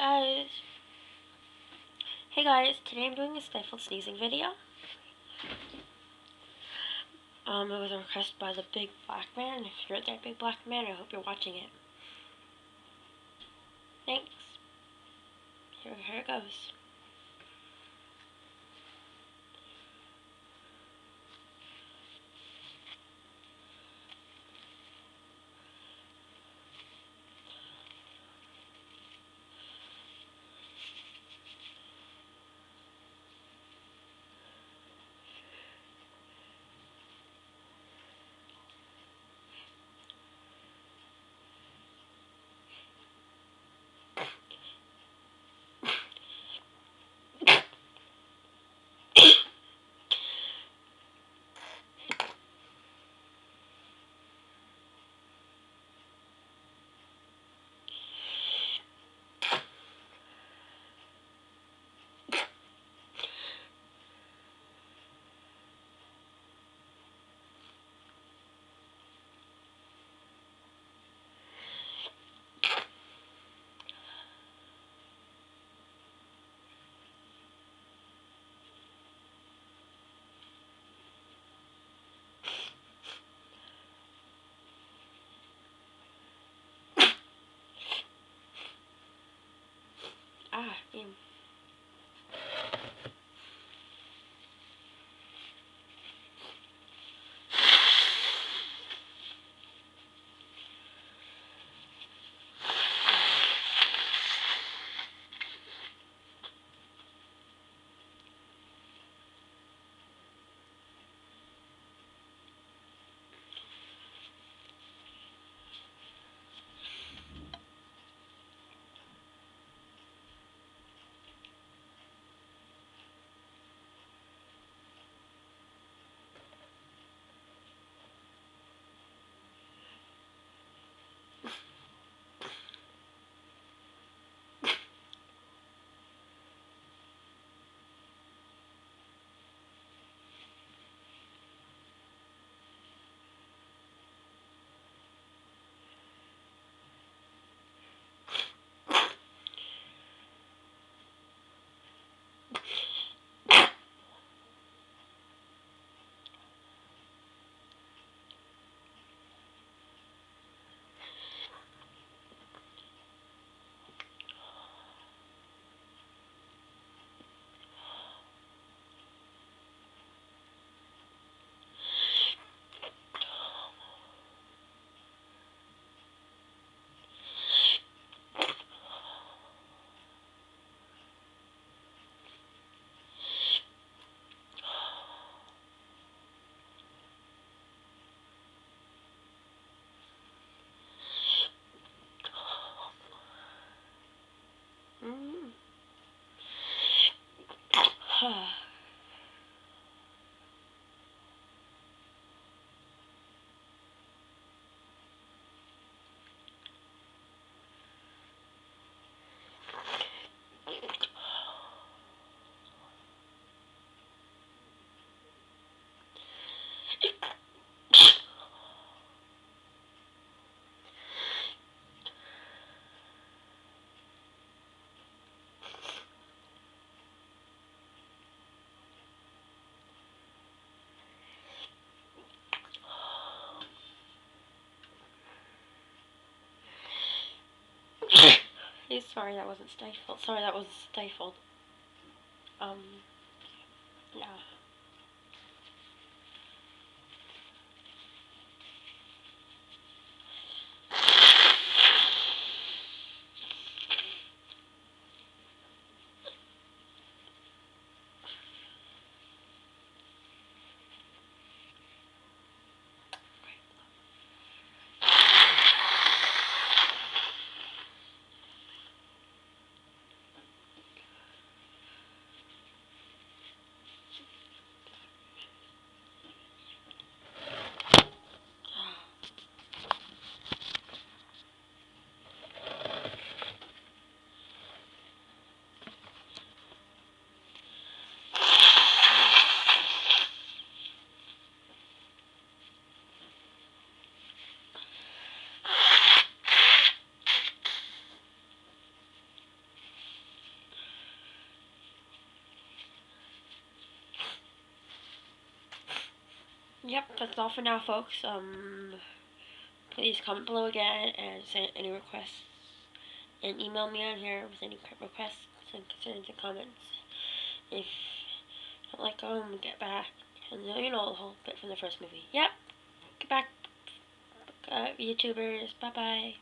guys. Hey guys, today I'm doing a stifled sneezing video. It was a request by the Big Black Man. If you're that Big Black Man, I hope you're watching it. Thanks. Here it goes. Damn. Mm. Sorry, that wasn't stifled. Sorry, that was stifled. Yeah. Yep, that's all for now, folks. Please comment below again and send any requests and email me on here with any requests and concerns and comments. If you don't like them, get back. And you know the whole bit from the first movie. Yep, get back, YouTubers. Bye bye.